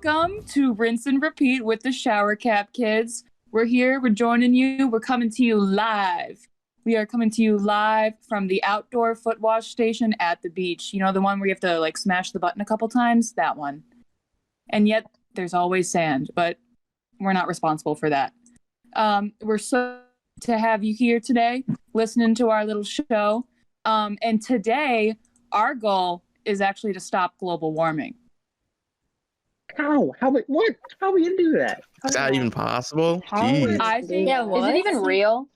Welcome to Rinse and Repeat with the Shower Cap Kids. We're here, we're joining you, we're coming to you live. We are coming to you live from the outdoor foot wash station at the beach. You know, the one where you have to like smash the button a couple times? That one. And yet there's always sand, but we're not responsible for that. We're so to have you here today, listening to our little show. And today, our goal is actually to stop global warming. How? What? How are we gonna do that? Is that even possible? Jeez. I think. Yeah, is it even real?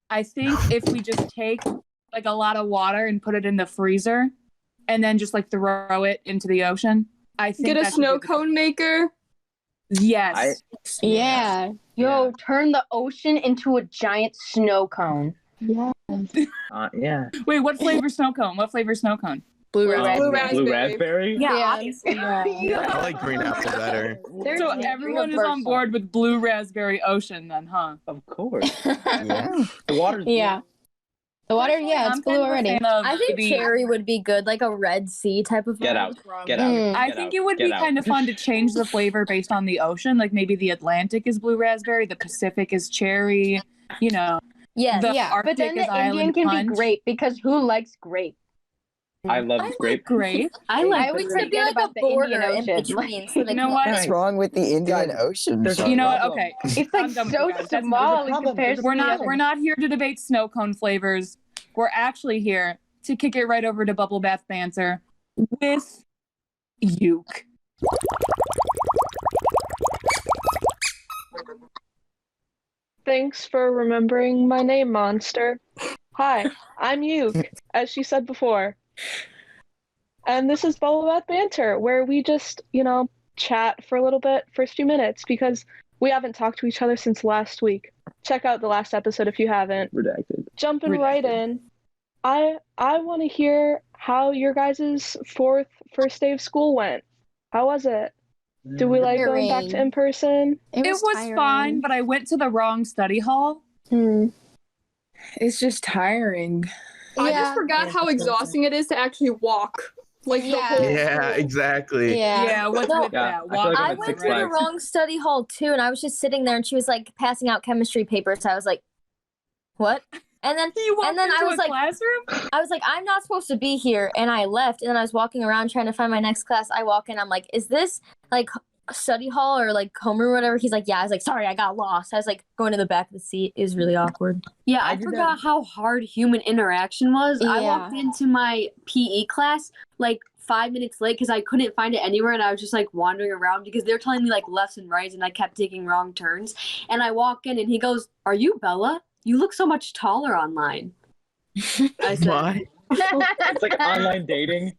I think if we just take like a lot of water and put it in the freezer, and then just like throw it into the ocean, I think get a snow cone maker. Yes. Yeah. Yo, turn the ocean into a giant snow cone. Yeah. Yeah. Wait, what flavor snow cone? What flavor snow cone? Blue raspberry. Yeah, obviously. I like green apple better. So everyone is on board with blue raspberry ocean then, huh? Of course. Yeah. The water's Yeah. The water, yeah, it's blue already. I think cherry would be good, like a Red Sea type of Get out. I think it would be kind of fun to change the flavor based on the ocean. Like maybe the Atlantic is blue raspberry, the Pacific is cherry, you know. Yeah. But then the Indian can be grape because who likes grape? I love grape. Grape. I would grape. be like About a the border Indian in Ocean. between. So You know what? What's wrong with the Indian Ocean? You know what? Okay. It's like I'm done with so you guys. That's- small in comparison. We're not here to debate snow cone flavors. We're actually here to kick it right over to Bubble Bath Banter with Uke. Thanks for remembering my name, monster. Hi, I'm Uke, as she said before. And this is Bubble Bath Banter, where we just, chat for a little bit, first few minutes, because we haven't talked to each other since last week. Check out the last episode if you haven't. Redacted. Jumping right in, I want to hear how your guys' first day of school went. How was it? Do we like going back to in-person? It was fine, but I went to the wrong study hall. It's just tiring. I just forgot how exhausting it is to actually walk. Like the whole Yeah, exactly. Yeah, what's with that? I went to the wrong study hall too, and I was just sitting there, and she was like passing out chemistry papers. So I was like, "What?" And then I was like, classroom? I was like, "I'm not supposed to be here," and I left. And then I was walking around trying to find my next class. I walk in, I'm like, "Is this like study hall or like homeroom or whatever?" He's like, "Yeah." I was like, "Sorry, I got lost." I was like going to the back of the seat. It was really awkward. Yeah, I forgot how hard human interaction was. I walked into my PE class like 5 minutes late because I couldn't find it anywhere, and I was just like wandering around because they're telling me like lefts and rights, and I kept taking wrong turns. And I walk in, and he goes, "Are you Bella? You look so much taller online." I said, Why? It's like online dating.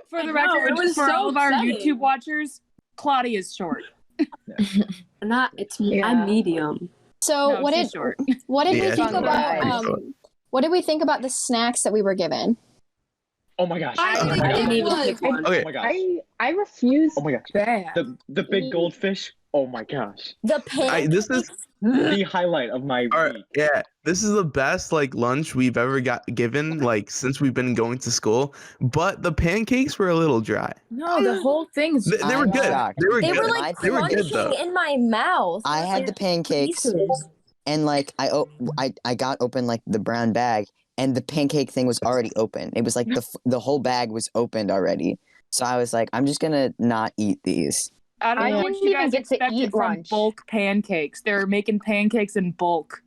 For the record, for all of our YouTube watchers, Claudia's short. I'm medium. So No, what she's did short. what did we Yeah, think she's about short. what did we think about the snacks that we were given? Oh my gosh. I didn't even pick one. Okay. Oh my gosh. I refuse. Oh my gosh. Bad. The big goldfish. Oh my gosh. The This is The highlight of my week. yeah. This is the best like lunch we've ever got given like since we've been going to school. But the pancakes were a little dry. No, the whole thing's They were good. shocked. They were They good. were like They were good though. crunching in my mouth. I had the pancakes, Pieces. and like I got open like the brown bag, and the pancake thing was already open. It was like the whole bag was opened already. So I was like, I'm just gonna not eat these. I don't know what didn't you even guys get to expected eat from lunch. bulk pancakes. They're making pancakes in bulk.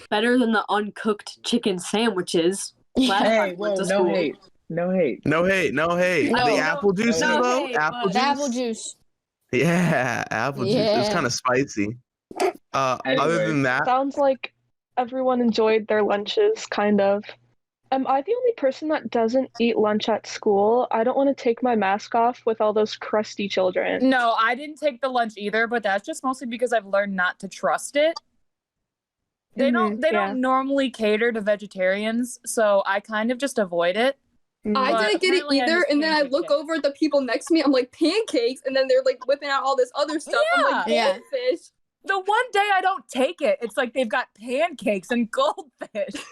Better than the uncooked chicken sandwiches. Last Hey, time I went to no school. hate. No hate. No hate. No. The apple juice No though. hate, Apple but- juice. Apple juice. Yeah, apple juice. It was Yeah. kind of spicy. Other Anyways. than that, Sounds like everyone enjoyed their lunches, kind of. Am I the only person that doesn't eat lunch at school? I don't want to take my mask off with all those crusty children. No, I didn't take the lunch either, but that's just mostly because I've learned not to trust it. They don't normally cater to vegetarians, so I kind of just avoid it. I But didn't get it apparently I either, just and then I pancake look it. over at the people next to me, I'm like, pancakes, and then they're like whipping out all this other stuff. I'm like, Yeah. goldfish. The one day I don't take it, it's like they've got pancakes and goldfish.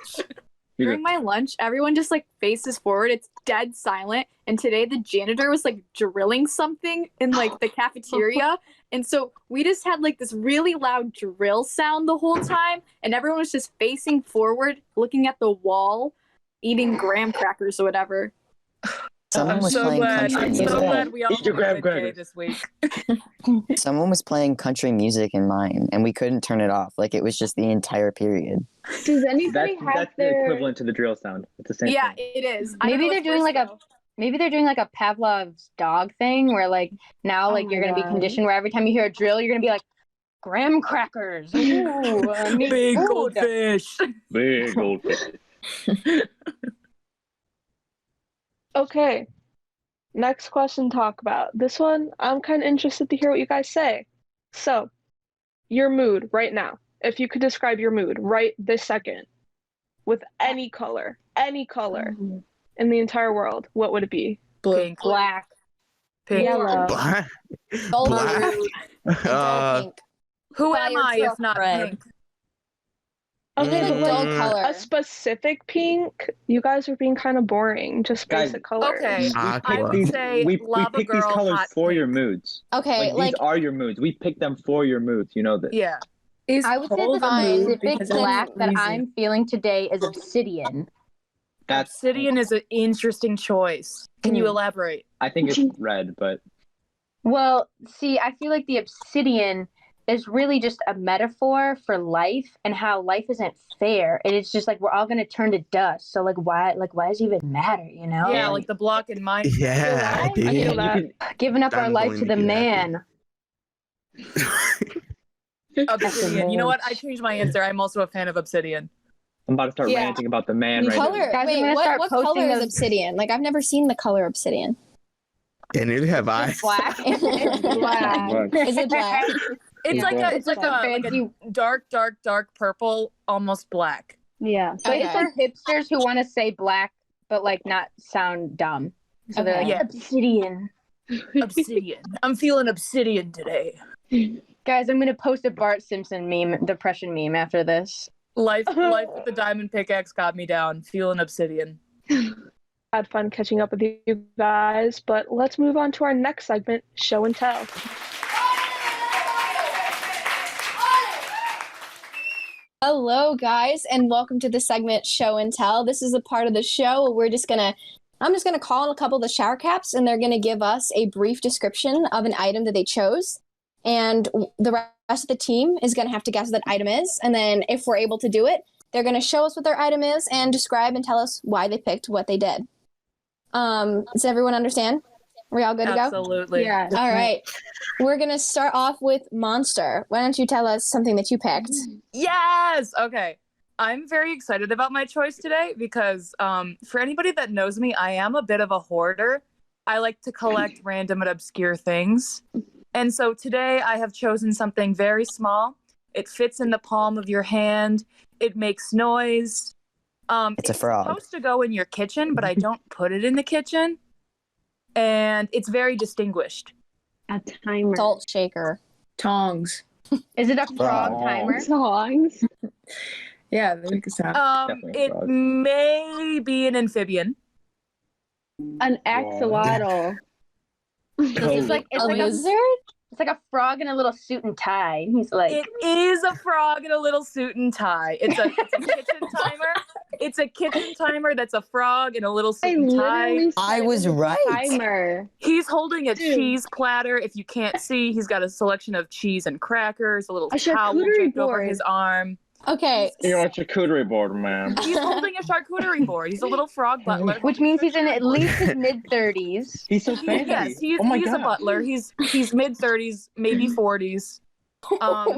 during my lunch, everyone just like faces forward. It's dead silent. And today the janitor was like drilling something in like the cafeteria. And so we just had like this really loud drill sound the whole time. And everyone was just facing forward, looking at the wall, eating graham crackers or whatever. Someone was playing country I'm music. so glad we all Eat your had a graham good day crackers. this week. Someone was playing country music in mine, and we couldn't turn it off. Like, it was just the entire period. Does anybody have That's the their? equivalent to the drill sound. It's the same Yeah, thing. it is. I don't Maybe know they're what's doing worse, like a. though. Maybe they're doing like a Pavlov's dog thing, where like now like Oh you're my gonna be God. conditioned where every time you hear a drill, you're gonna be like, graham crackers. Ooh, I need Big food." goldfish. Big old fish. Okay. Next question to talk about. This one, I'm kind of interested to hear what you guys say. So, your mood right now. If you could describe your mood right this second with any color in the entire world, what would it be? Pink. Black, Pink. yellow. Black. Gold Black. dull pink. Who Buy am your I truck if not red. pink? Okay, Like but dull like color. a specific pink, you guys are being kind of boring. Just Guys, basic colors. Okay. Aqua. I would say we lava pick these girl, colors hot for your pink. moods. Okay, Like, these are your moods. We pick them for your moods. You know this. Yeah. Is I would say cold the a mood specific because that's black that freezing. I'm feeling today is obsidian. That's. Obsidian is an interesting choice. Can you elaborate? I think it's red, but Well, see, I feel like the obsidian is really just a metaphor for life and how life isn't fair. And it's just like we're all gonna turn to dust. So like why does it even matter, you know? Yeah, And- like the block in Minecraft. Yeah, I dude. feel that. Giving up our I'm life going to to the be happy. man. Obsidian. You know what? I changed my answer. I'm also a fan of Obsidian. I'm about to start Yeah. ranting about the man right Color. now. Guys, I'm Wait, gonna start what posting color is those- obsidian? Like, I've never seen the color obsidian. And neither have I. It's black. Is it black? It's Yeah. like a It's like a fancy. dark purple, almost black. Yeah. So Okay. it's for hipsters who want to say black but like not sound dumb. So they're like Yeah. obsidian. Obsidian. I'm feeling obsidian today. Guys, I'm gonna post a Bart Simpson meme, depression meme after this. Life with the diamond pickaxe got me down. Feeling obsidian. Had fun catching up with you guys, but let's move on to our next segment, Show and Tell. Hello, guys, and welcome to the segment Show and Tell. This is a part of the show where I'm just gonna call a couple of the shower caps, and they're gonna give us a brief description of an item that they chose, and the rest of the team is gonna have to guess what that item is, and then if we're able to do it, they're gonna show us what their item is and describe and tell us why they picked what they did. Does everyone understand? Are we all good to go? Absolutely. Yeah. All right. We're going to start off with Monster. Why don't you tell us something that you picked? Yes. Okay. I'm very excited about my choice today because for anybody that knows me, I am a bit of a hoarder. I like to collect random and obscure things. And so today I have chosen something very small. It fits in the palm of your hand. It makes noise. It's a frog. Supposed to go in your kitchen, but I don't put it in the kitchen. And it's very distinguished. A timer. Salt shaker. Tongs. Is it a frog Oh. timer? Songs. Yeah, they make a sound. Definitely a It frog. may be an amphibian. An axolotl. It's like A lizard? it's like a frog in a little suit and tie. And he's like It is a frog in a little suit and tie. It's a kitchen timer. It's a kitchen timer that's a frog in a little suit and tie. I was right. timer. He's holding a cheese platter. If you can't see, he's got a selection of cheese and crackers, a little A towel charcuterie draped over board. his arm. Okay. You're a charcuterie board, man. He's holding a charcuterie board. He's a little frog butler. Which means he's in at least his mid-30s. He's so fancy. Yes, he's oh my a God. butler. He's mid-30s, maybe 40s.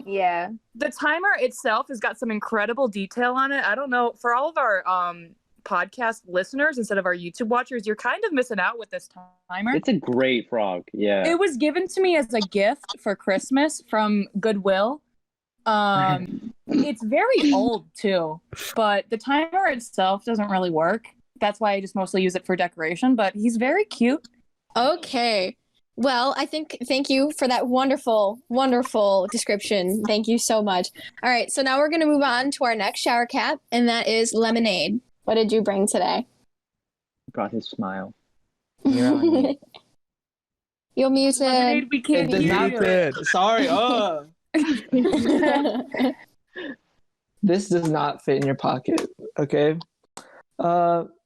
Yeah. The timer itself has got some incredible detail on it. I don't know, for all of our podcast listeners instead of our YouTube watchers, you're kind of missing out with this timer. It's a great frog. Yeah. It was given to me as a gift for Christmas from Goodwill. It's very old too, but the timer itself doesn't really work. That's why I just mostly use it for decoration, but he's very cute. Okay. Well, thank you for that wonderful, wonderful description. Thank you so much. All right. So now we're going to move on to our next shower cap, and that is lemonade. What did you bring today? Brought his smile. You're on mute. You're muted. Lemonade, we can't It does hear not you. fit. Sorry. This does not fit in your pocket. Okay.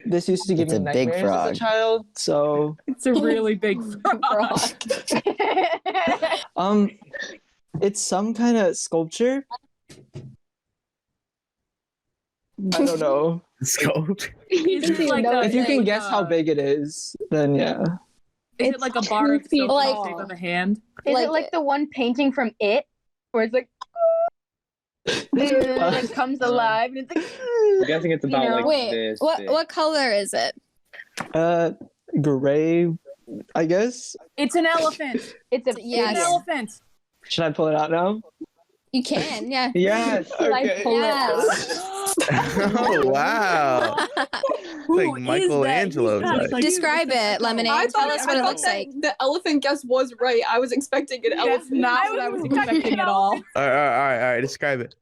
This used to give It's me a big nightmares as frog. a child. So It's a really big frog. it's some kind of sculpture. I don't know. Sculpt. Is it like No, a, If you can like guess a- how big it is, then yeah. Is it It's like a bar of 2 feet soap in the tall. shape of a hand? Is Like it like it. the one painting from It, where it's like, and it like comes alive, and it's like, I'm guessing it's about know. like Wait, this. what big. what color is it? Gray, I guess. It's an elephant. it's a Yes. It's an elephant. Should I pull it out now? You can, yeah. Yes. Okay. Yes. Oh wow. Who Like is Michelangelo that? He's type. Describe it, Lemonade. Tell us what it looks like. The elephant guess was right. I was expecting an That's elephant. not what I was expecting at all. All right. Describe it.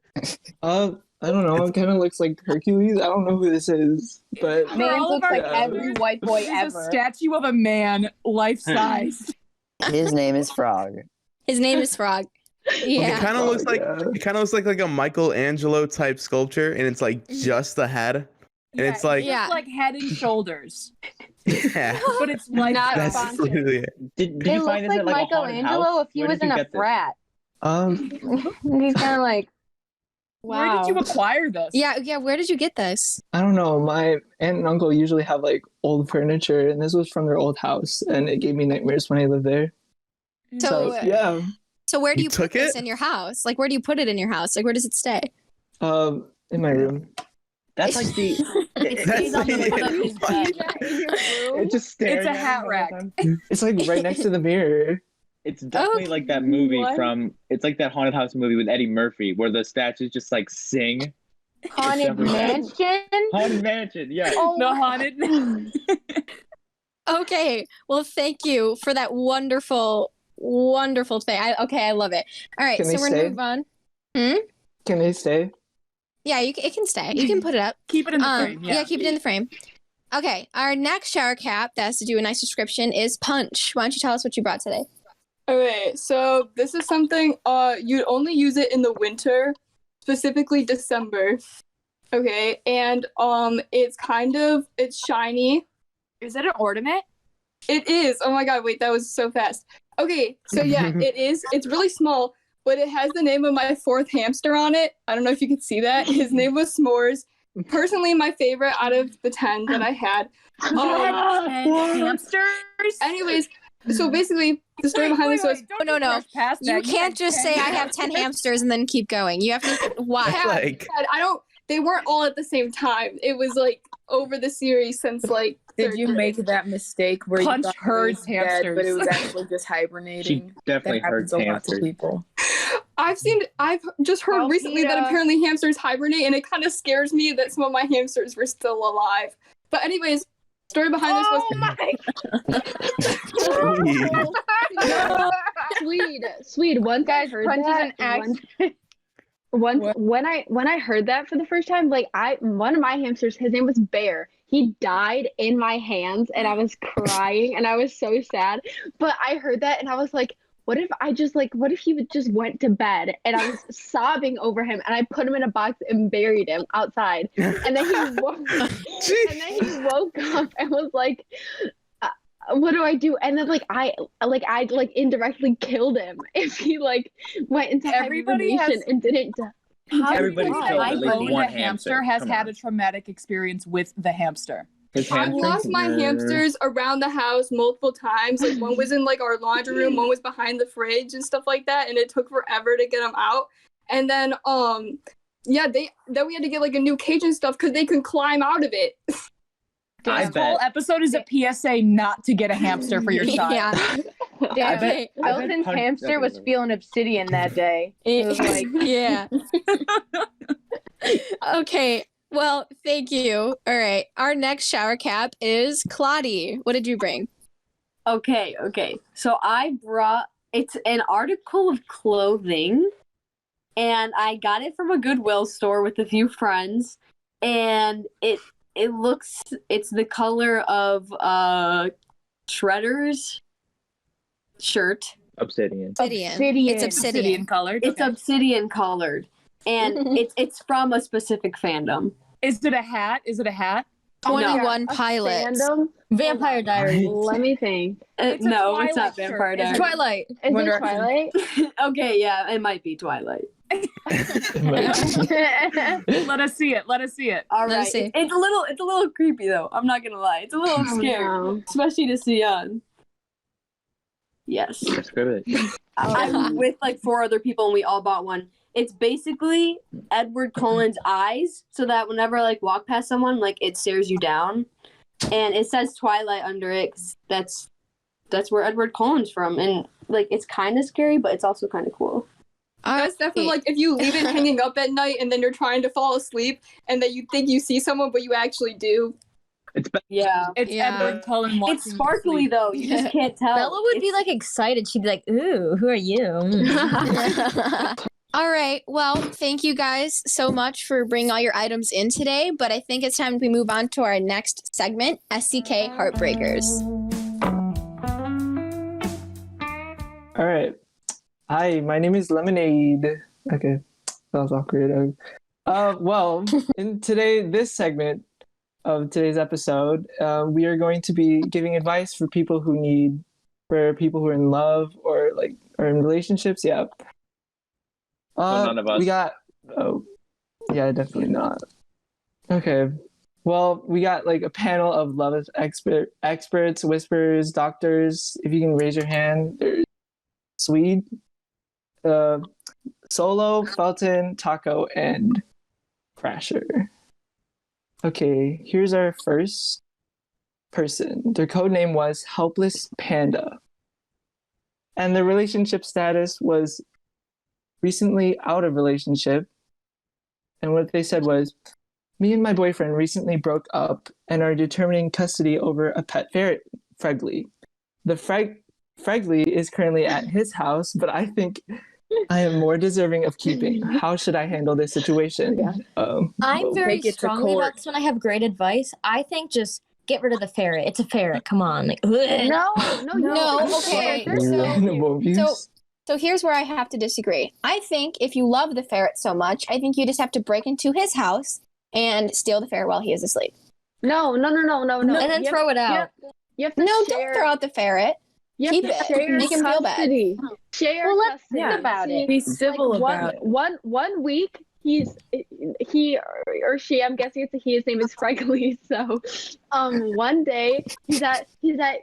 I don't know. It kind of looks like Hercules. I don't know who this is, but For man all of looks our like every listeners, white boy this is ever. a statue of a man, life-sized. His name is Frog. His name is Frog. It Yeah. kind of looks like yeah. it kind of looks like a Michelangelo type sculpture, and it's like just the head, and it's like Yeah. It's like head and shoulders, yeah. but it's like Not That's sponsored. literally it. Did It you looks find this like at like a haunted Michelangelo house? if he Where was did in you a get this? frat. He's kind of like, Where wow. did you acquire this? Yeah, where did you get this? I don't know. My aunt and uncle usually have like old furniture, and this was from their old house, and it gave me nightmares when I lived there. So, Yeah. so where do You you put took this it? in your house? Like, where do you put it in your house? Like, where does it stay? In my room. That's like the. It's on the foot of his bed. It's just staring. It's a at him hat all the rack. time. It's like right next to the mirror. It's definitely like that movie What? from. It's like that haunted house movie with Eddie Murphy where the statues just like sing. Haunted definitely- Mansion? Haunted Mansion, yeah. Oh, The haunted. Okay. Well, thank you for that wonderful thing. I love it. All right, Can so they we're gonna stay? move on. Can they stay? Yeah, it can stay. You can put it up. Keep it in the frame. Yeah, keep it in the frame. Okay, our next shower cap that has to do a nice description is Punch. Why don't you tell us what you brought today? Okay, so this is something you'd only use it in the winter, specifically December. Okay, and it's shiny. Is it an ornament? It is. Oh my god, wait, that was so fast. Okay, so yeah, it is. It's really small, but it has the name of my 4th hamster on it. I don't know if you can see that. His name was S'mores. Personally, my favorite out of the 10 that I had. You had 10 hamsters? Anyways, so basically, the story behind this was Don't No. rush past You that. can't had just 10 say I have 10 hamsters and then keep going. You have to why? Like I don't. They weren't all at the same time. It was like over the series since like. Did you make that mistake where Punch you thought herds it was dead, but it was hamsters. actually just She hibernating? definitely That happens hurts a lot to hamsters. people. I've just heard recently that Alpita. apparently hamsters hibernate, and it kind of scares me that some of my hamsters were still alive. But anyways, story behind this was. Swede. Once I Guys, heard Punch is that, an once when I heard that for the first time, like one of my hamsters, his name was Bear. He died in my hands, and I was crying, and I was so sad. But I heard that, and I was like, what if he would just went to bed, and I was sobbing over him, and I put him in a box and buried him outside, and then he woke up and was like, what do I do? And then I indirectly killed him if he went into Everybody hibernation has- and didn't die. Everybody's killed at least owned one a hamster has Come had on. a traumatic experience with the hamster. His I've hamsters? lost my hamsters around the house multiple times. Like one was in like our laundry room, one was behind the fridge and stuff like that, and it took forever to get them out. And then then we had to get like a new cage and stuff because they can climb out of it. I This whole bet. episode is a PSA not to get a hamster for your child. Yeah. Damn, bet Milton's Punch- hamster was okay. feeling obsidian that day. It was like, yeah. Okay. Well, thank you. All right. Our next shower cap is Claudie. What did you bring? Okay. So it's an article of clothing, and I got it from a Goodwill store with a few friends, and It's the color of Shredder's shirt. Obsidian. It's obsidian colored. It's obsidian colored, and it's from a specific fandom. Is it a hat? 21 Pilots. Fandom? Vampire Diaries. Let me think. No, it's not Vampire Diaries. Twilight. Is it Twilight? Okay, yeah, it might be Twilight. Let us see it. All Let us right, see. it's a little creepy though. I'm not gonna lie, it's a little scary, no. especially to see on. Yes, Describe it. I'm with like 4 other people, and we all bought one. It's basically Edward Cullen's eyes, so that whenever I like walk past someone, like it stares you down, and it says Twilight under it. 'Cause that's where Edward Cullen's from, and like it's kind of scary, but it's also kind of cool. That's definitely like if you leave it hanging up at night and then you're trying to fall asleep and then you think you see someone but you actually do. It's Edward Cullen watching. It's sparkly though. You just can't tell. Bella would be like excited. She'd be like, "Ooh, who are you?" All right. Well, thank you guys so much for bringing all your items in today. But I think it's time we move on to our next segment, SCK Heartbreakers. All right. Hi, my name is Lemonade. Okay, that was awkward. Well, in this segment of today's episode, we are going to be giving advice for people who are in love or like are in relationships. Yeah. None of us. We got. Oh, yeah, definitely not. Okay. Well, we got like a panel of love experts, whisperers, doctors. If you can raise your hand, there's Swede, Solo, Felton, Taco, and Crasher. Okay, here's our first person. Their code name was Helpless Panda. And their relationship status was recently out of relationship. And what they said was, me and my boyfriend recently broke up and are determining custody over a pet ferret, Fregley. The Fregley is currently at his house, but I think I am more deserving of keeping. How should I handle this situation? I'm very strongly about this one. I have great advice. I think just get rid of the ferret. It's a ferret. Come on. Like, No. Okay. So here's where I have to disagree. I think if you love the ferret so much, I think you just have to break into his house and steal the ferret while he is asleep. No. And then throw it out. You have to don't throw out the ferret. Keep it. Make him feel bad. Share let's custody. think about it. Be civil about it. One week he or she, I'm guessing it's a he, his name is Fregley. So one day he's at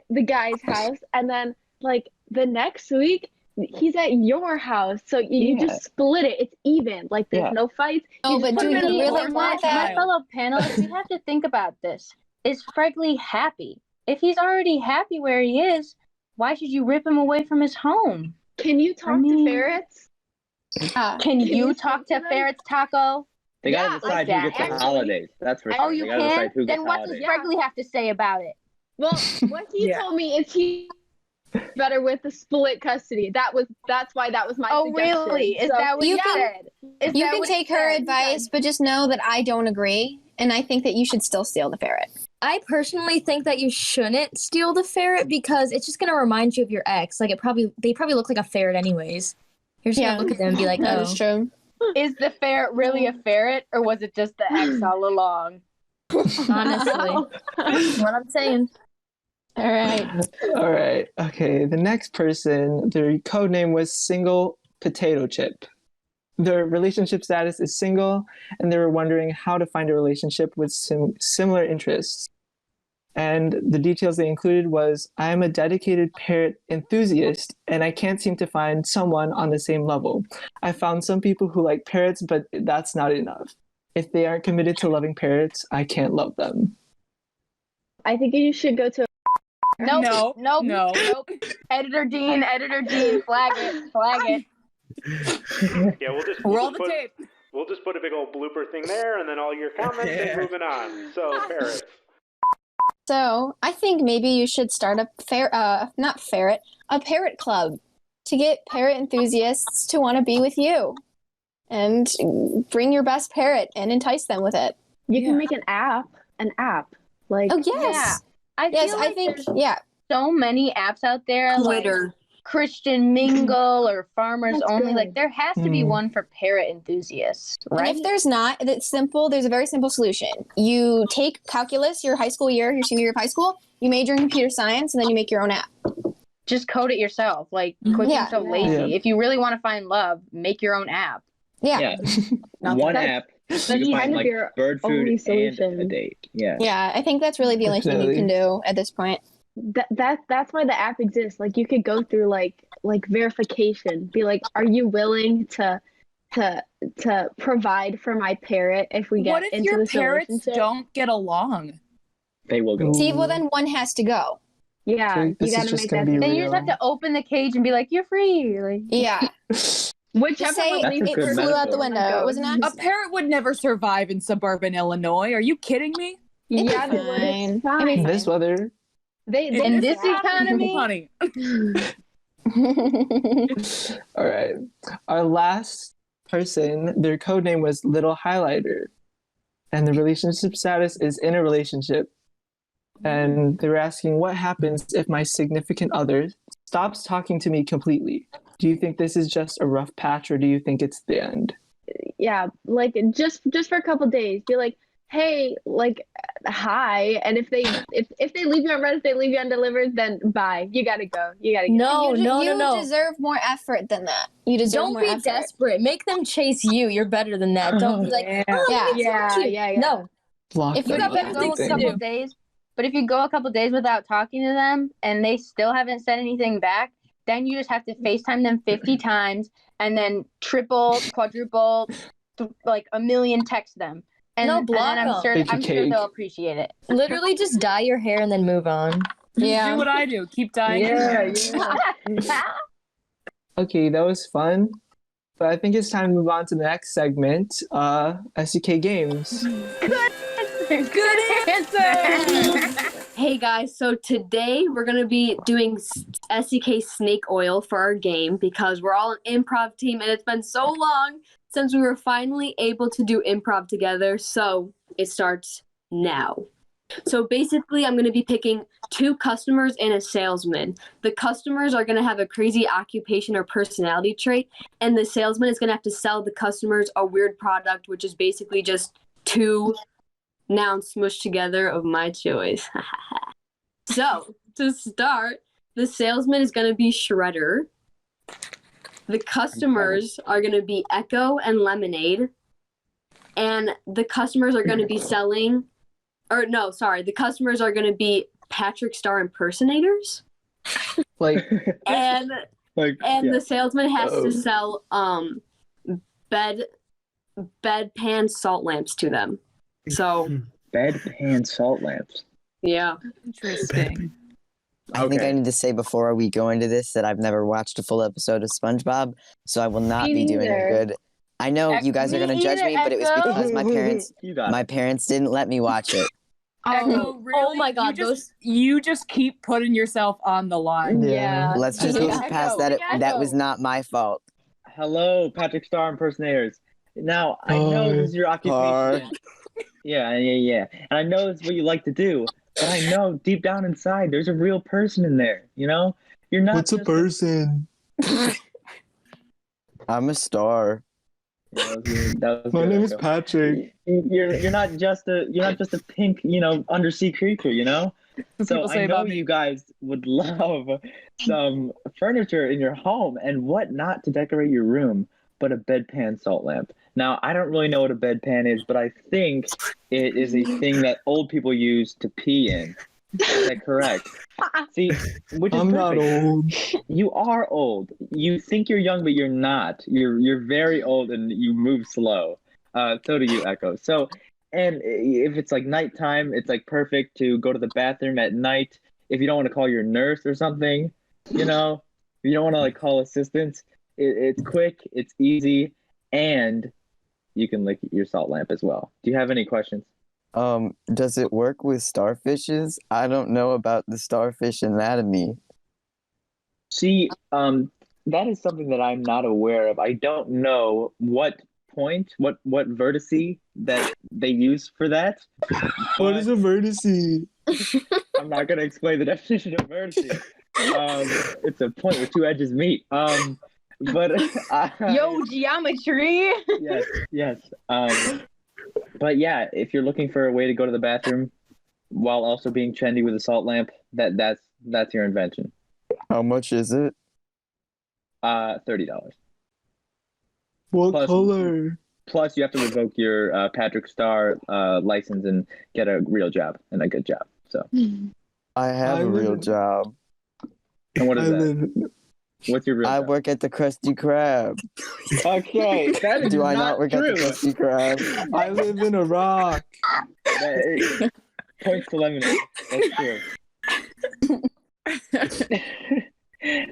the guy's house, and then like the next week he's at your house. So you just split it. It's even. Like there's no fights. Oh, but do you really want that? My fellow panelists, we have to think about this. Is Fregley happy? If he's already happy where he is, why should you rip him away from his home? Can you talk to ferrets? Can you talk to ferrets, Taco? They gotta decide who gets the holidays. That's for sure. Oh, you can? Then what does Fregley have to say about it? Well, what he told me is he better with the split custody. That's why that was my suggestion. Oh, really? Is that what you said? You can take her advice, but just know that I don't agree, and I think that you should still steal the ferret. I personally think that you shouldn't steal the ferret because it's just gonna remind you of your ex. Like they probably look like a ferret anyways. You're just gonna look at them and be like, "Oh, that is true." Is the ferret really a ferret, or was it just the ex all along? Honestly, what I'm saying. All right. Okay, the next person, their code name was Single Potato Chip. Their relationship status is single, and they were wondering how to find a relationship with similar interests. And the details they included was, I am a dedicated parrot enthusiast, and I can't seem to find someone on the same level. I found some people who like parrots, but that's not enough. If they aren't committed to loving parrots, I can't love them. I think you should go to Nope. Editor Dean, flag it. Yeah, we'll just roll the tape. We'll just put a big old blooper thing there, and then all your comments, and moving on. So, parrots. So I think maybe you should start a parrot club to get parrot enthusiasts to want to be with you, and bring your best parrot and entice them with it. You can make an app an app. Like, Oh yes. I Yes, feel I like think there's yeah. so many apps out there, like Twitter. Christian Mingle or Farmers That's Only. good. Like there has to be one for parrot enthusiasts, right? And if there's not, it's simple. There's a very simple solution. You take calculus your high school year, your senior year of high school, you major in computer science, and then you make your own app. Just code it yourself. Like quit being so lazy. Yeah. If you really want to find love, make your own app. Yeah. One app. That's You can kind find of like your bird food only and solution. a date. Yeah. Yeah, I think that's really the only thing you can do at this point. That's why the app exists. Like you could go through like verification. Be like, are you willing to provide for my parrot if we get What if into your this parrots relationship? don't get along? They will go. See, well then one has to go. Yeah, So this you is gotta just make gonna that. be Then you just have to open the cage and be like, "You're free." Like, Yeah. Whichever Say one That's a it good flew out the metaphor. window. It was an A accident. parrot would never survive in suburban Illinois. Are you kidding me? Yeah, It'd be they would. fine. It's fine. It'd be This weather. in this economy, honey. All right. Our last person, their code name was Little Highlighter. And the relationship status is in a relationship. And they were asking, what happens if my significant other stops talking to me completely? Do you think this is just a rough patch, or do you think it's the end? Yeah, like just for a couple days, be like, hey, like, hi. And if they leave you unread, if they leave you undelivered, then bye. You gotta go. You gotta go. No, You deserve more effort than that. You deserve Don't more be effort. desperate. Make them chase you. You're better than that. Don't be like, Yeah. oh, Yeah. it's so cute. Yeah. No. Block if them. you got go better things a to couple do. days, but if you go a couple days without talking to them and they still haven't said anything back, then you just have to FaceTime them 50 times and then triple, quadruple, like a million text them. And, No, and block then them. Bake a I'm sure cake. they'll appreciate it. Literally just dye your hair and then move on. Yeah. Do what I do. Keep dying. Okay, that was fun. But I think it's time to move on to the next segment, SCK Games. Good answer. Hey guys, so today we're going to be doing SCK Snake Oil for our game because we're all an improv team and it's been so long since we were finally able to do improv together. So it starts now. So basically, I'm going to be picking 2 customers and a salesman. The customers are going to have a crazy occupation or personality trait, and the salesman is going to have to sell the customers a weird product, which is basically just 2 nouns smushed together of my choice. So, to start, the salesman is going to be Shredder. The customers are going to be Echo and Lemonade. And the customers are going to be selling... Or no, sorry. The customers are going to be Patrick Star impersonators. Like, And the salesman has to sell bedpan salt lamps to them. So Bedpan salt lamps. yeah. Interesting. I think I need to say before we go into this that I've never watched a full episode of SpongeBob, so I will not Me be doing neither. a good. I know you guys are Me going to judge me, neither, but it was Echo. because You got my it. parents didn't let me watch it. Echo, really? Oh my God, You just keep putting yourself on the line. Yeah. Let's just Yeah. move past that. That was not my fault. Hello, Patrick Star impersonators. Now, I know this is your occupation. Yeah. And I know it's what you like to do, but I know deep down inside there's a real person in there, you know? You're not what's a just person? I'm a star. that was My good, name is Echo. Patrick. You're not just a pink, undersea creature, you know? So people say I know about me. you guys would love some furniture in your home, and what not to decorate your room but a bedpan salt lamp. Now, I don't really know what a bedpan is, but I think it is a thing that old people use to pee in. Is that correct? See, which is I'm not perfect. old. You are old. You think you're young, but you're not. You're very old and you move slow. So do you, Echo. So, and if it's like nighttime, it's like perfect to go to the bathroom at night. If you don't want to call your nurse or something, if you don't want to like call assistance, it's quick, it's easy, and you can lick your salt lamp as well. Do you have any questions? Does it work with starfishes? I don't know about the starfish anatomy. See, that is something that I'm not aware of. I don't know what point, what vertice that they use for that. What is a vertice? I'm not gonna explain the definition of vertice. It's a point where two edges meet. But Yo, geometry. yes. But yeah, if you're looking for a way to go to the bathroom while also being trendy with a salt lamp, that's your invention. How much is it? $30. What Plus- color? Plus, you have to revoke your Patrick Star license and get a real job and a good job. So I have a real job. And what is that? What's your real I job? work at the Krusty Krab. Okay, that is Do I not work true. at the Krusty Krab? I live in a rock. Points to lemonade. That's true.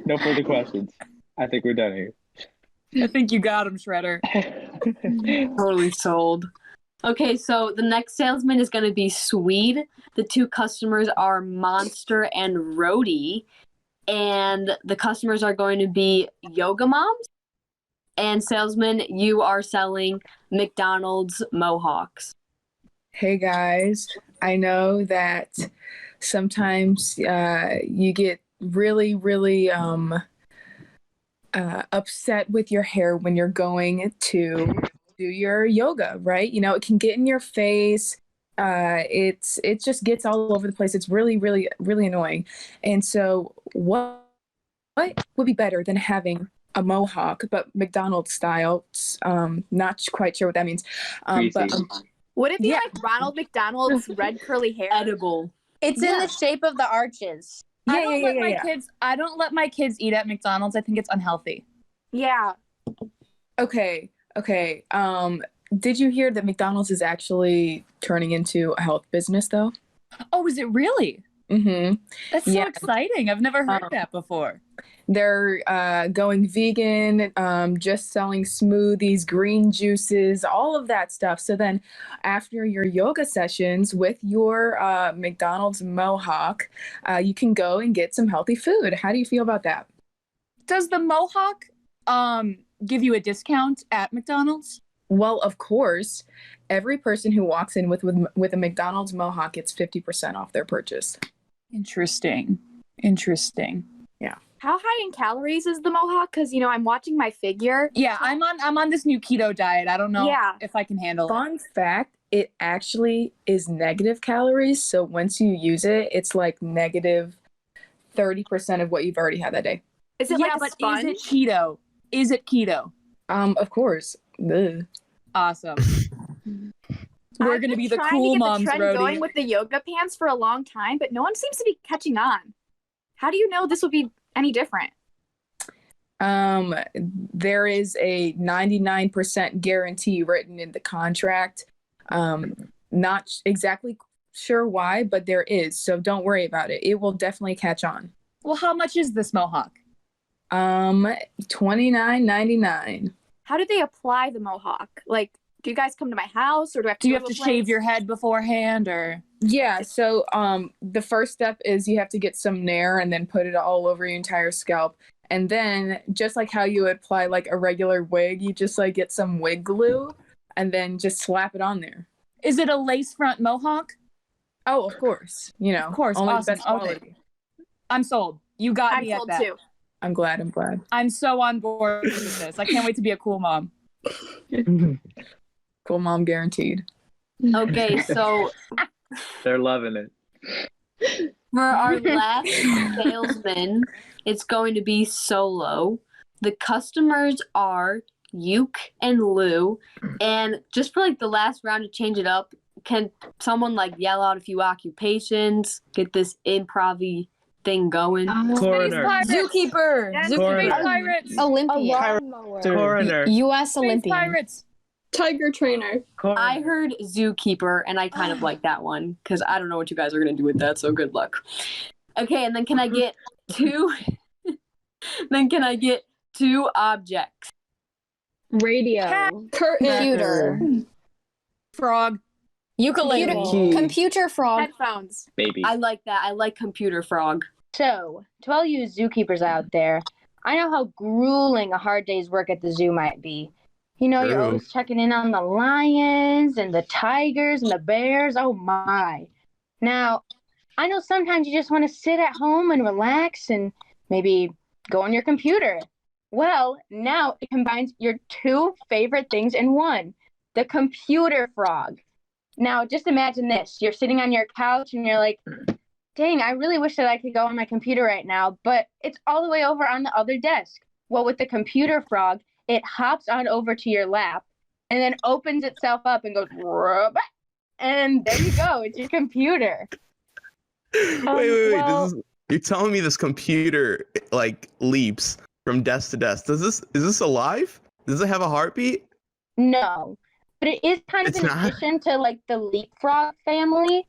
No further questions. I think we're done here. I think you got him, Shredder. Totally sold. Okay, so the next salesman is going to be Swede. The two customers are Monster and Rhodey. And the customers are going to be yoga moms. And salesman, you are selling McDonald's Mohawks. Hey guys, I know that sometimes you get really, really upset with your hair when you're going to do your yoga, right? You know, it can get in your face. It just gets all over the place. It's really, really, really annoying. And so what would be better than having a mohawk, but McDonald's style? Not quite sure what that means. But would it be like Ronald McDonald's red curly hair? Edible. It's in the shape of the arches. I don't let my kids eat at McDonald's. I think it's unhealthy. Yeah. Okay. Did you hear that McDonald's is actually turning into a health business, though? Oh, is it really? Mm-hmm. That's so exciting. I've never heard that before. They're going vegan, just selling smoothies, green juices, all of that stuff. So then after your yoga sessions with your McDonald's Mohawk, you can go and get some healthy food. How do you feel about that? Does the Mohawk give you a discount at McDonald's? Well, of course. Every person who walks in with a McDonald's Mohawk gets 50% off their purchase. Interesting. Yeah. How high in calories is the Mohawk? Because I'm watching my figure. Yeah, I'm on this new keto diet. I don't know if I can handle it. Fun fact, it actually is negative calories. So once you use it, it's like negative 30% of what you've already had that day. Is it like a sponge? Is it keto? Is it keto? Of course. Ugh. Awesome. We're going to be the cool moms, I've been Rhodey. going with the yoga pants for a long time, but no one seems to be catching on. How do you know this will be any different? There is a 99% guarantee written in the contract. Not exactly sure why, but there is. So don't worry about it. It will definitely catch on. Well, how much is this Mohawk? $29.99. How do they apply the Mohawk? Like, do you guys come to my house, or do I have to? Do you have to shave your head beforehand, or? Yeah. So the first step is you have to get some Nair and then put it all over your entire scalp. And then just like how you would apply like a regular wig, you just like get some wig glue and then just slap it on there. Is it a lace front Mohawk? Oh, of course. Of course. Only Awesome. best quality. Okay. I'm sold. You got me at that. Too. I'm glad. I'm so on board with this. I can't wait to be a cool mom. Cool mom guaranteed. Okay, so they're loving it. For our last salesman, it's going to be Solo. The customers are Yuke and Lou. And just for like the last round to change it up, can someone like yell out a few occupations, get this improv-y thing going? Coroner. Zookeeper. Yes, Space pirates. Olympian. Coroner. U.S. Space Olympian. pirates. Tiger trainer. I heard Zookeeper, and I kind of like that one because I don't know what you guys are going to do with that, so good luck. Okay, and then can I get two? Then can I get two objects? Radio. Computer. Frog. Ukulele. Computer frog. Headphones. Baby. I like that. I like computer frog. So, to all you zookeepers out there, I know how grueling a hard day's work at the zoo might be. You're True. always checking in on the lions and the tigers and the bears. Oh my. Now, I know sometimes you just want to sit at home and relax and maybe go on your computer. Well, now it combines your two favorite things in one, the computer frog. Now, just imagine this. You're sitting on your couch and you're like, dang, I really wish that I could go on my computer right now, but it's all the way over on the other desk. Well, with the computer frog, it hops on over to your lap and then opens itself up and goes, and there you go. It's your computer. Wait. You're telling me this computer like leaps from desk to desk. Is this alive? Does it have a heartbeat? No, but it is kind of It's an not? addition to like the leapfrog family.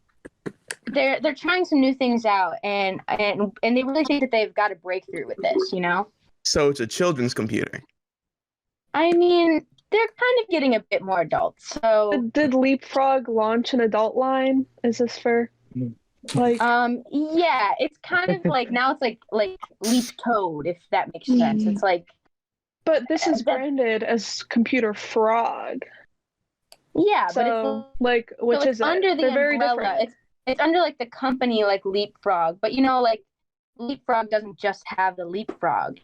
They're trying some new things out, and they really think that they've got a breakthrough with this. So it's a children's computer. I mean, they're kind of getting a bit more adult. So Did Leapfrog launch an adult line? Is this for like? yeah, it's kind of like now it's like Leap Toad, if that makes sense. It's like, But this is branded as Computer Frog. yeah, but So like, which it's is it? under the They're very umbrella. different. It's under like the company like Leapfrog, but like Leapfrog doesn't just have the Leapfrog,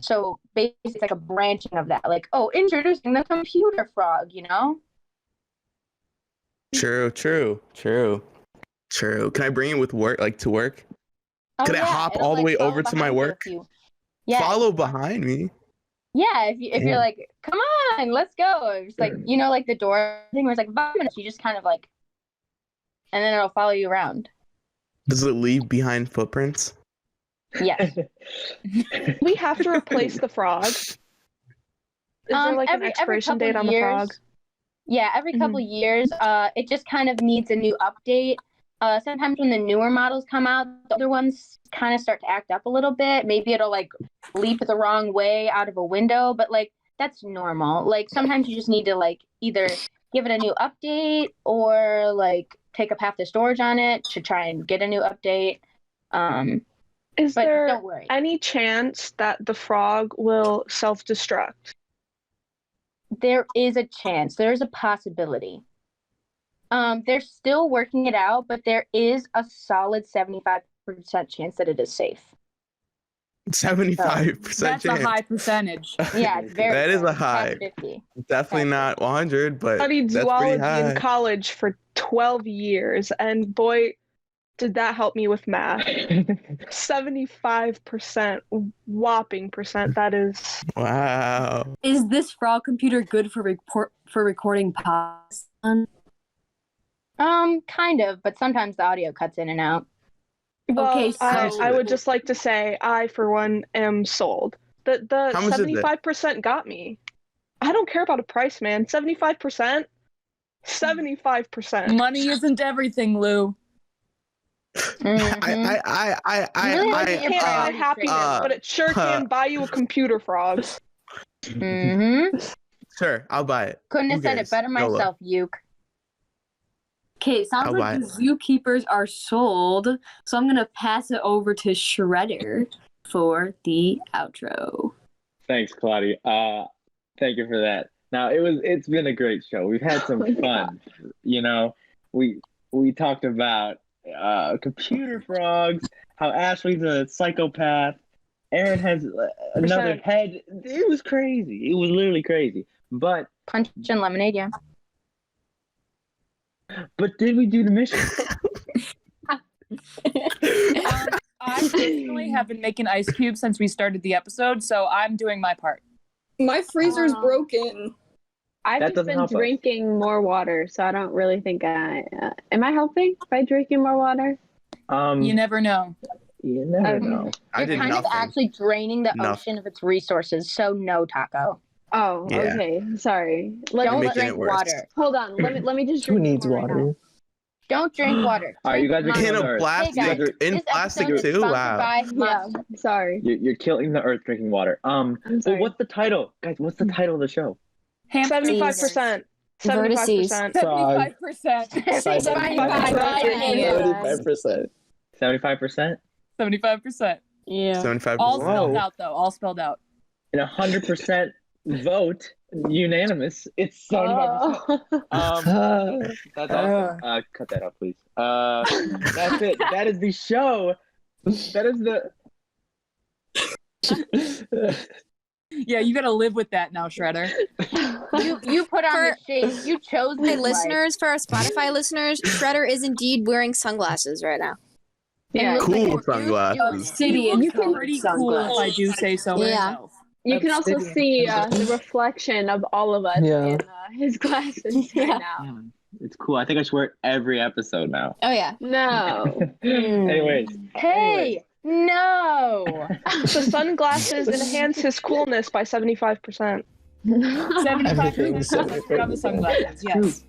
So basically, it's like a branching of that. Like, oh, introducing the computer frog, True. Can I bring it with work, like to work? Oh, Could it hop it'll, all the like, way follow over to my behind you work? if you- Yeah, Follow behind me. yeah. If you're like, come on, let's go. It's like like the door thing where it's like 5 minutes. You just kind of like, and then it'll follow you around. Does it leave behind footprints? Yes. We have to replace the frog. Is there like an expiration date on the frog? Yeah, every couple years, it just kind of needs a new update. Sometimes when the newer models come out, the older ones kind of start to act up a little bit. Maybe it'll like leap the wrong way out of a window, but like that's normal. Like sometimes you just need to like either give it a new update or like take up half the storage on it to try and get a new update. Is but there don't worry. any chance that the frog will self-destruct? There is a chance. There's a possibility. They're still working it out, but there is a solid 75% chance that it is safe. 75% That's chance. a high percentage. Yeah, it's very. That is a past high. 50. Definitely not 100, but Studied that's pretty zoology high. in college for 12 years, and boy, did that help me with math. 75%, whopping percent. That is. Wow. Is this frog computer good for recording podcasts? Kind of, but sometimes the audio cuts in and out. Well, Okay, so- I would just like to say, I for one am sold. The How much is it? 75% got me. I don't care about a price, man. 75%. 75%. Money isn't everything, Lou. Mhm. Really Money look at your can't buy priorities happiness, straight. but it sure can buy you a computer frog. Sure, I'll buy it. Couldn't have Who said cares? it better YOLO. myself, Uke. Okay, it sounds I'll like buy the zookeepers are sold, so I'm gonna pass it over to Shredder for the outro. Thanks, Claudia. Thank you for that. Now it's been a great show. We've had some fun. We talked about computer frogs, how Ashley's a psychopath. Aaron has another head. It was crazy. It was literally crazy. But Punch and lemonade, yeah. But did we do the mission? I personally have been making ice cubes since we started the episode, so I'm doing my part. My freezer's broken. I've That just doesn't been help us. drinking more water, so I don't really think am I helping by drinking more water? You never know. You never know. I You're did kind nothing. of actually draining the Nothing. ocean of its resources, so no, Taco. Oh, Yeah. okay. Sorry. Don't making drink it worse. water. Hold on. Let me just Who drink needs more right now. water? Don't drink water. All right, you guys are Drink In killing a the earth. plastic, Hey, guys, in this plastic episode is too. sponsored Wow. by Yeah, Monster. sorry. You're killing the earth drinking water. I'm So sorry. what's the title, guys? What's the title of the show? 75%. 75%. 75%. 75%. 75%. 75%. Yeah. 75%. All Whoa. spelled out, though. All spelled out. And 100% vote unanimous. It's 75%. That's awesome. Cut that out, please. That's it. That is the show. That is the. Yeah, you gotta live with that now, Shredder. You put on the shade. You chose my this listeners, for our Spotify listeners, Shredder is indeed wearing sunglasses right now. Yeah, Cool sunglasses. You can pretty cool if I do say so myself. You can also see the reflection of all of us in his glasses right now. It's cool. I think I should wear it every episode now. Oh yeah. No. Anyways. Hey. No. The sunglasses enhance his coolness by 75%. 75% on the sunglasses, yes.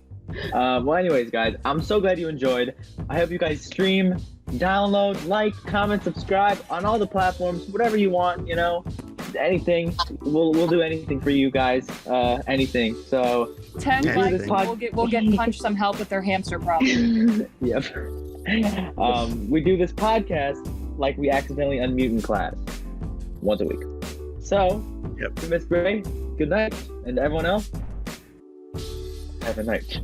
Well, anyways, guys, I'm so glad you enjoyed. I hope you guys stream, download, like, comment, subscribe on all the platforms, whatever you want, you know, anything. We'll do anything for you guys, anything. So 10 likes, we'll get Punch some help with their hamster problem. Yep. We do this podcast like we accidentally unmute in class once a week. So, to Miss Gray, good night, and to everyone else, have a night.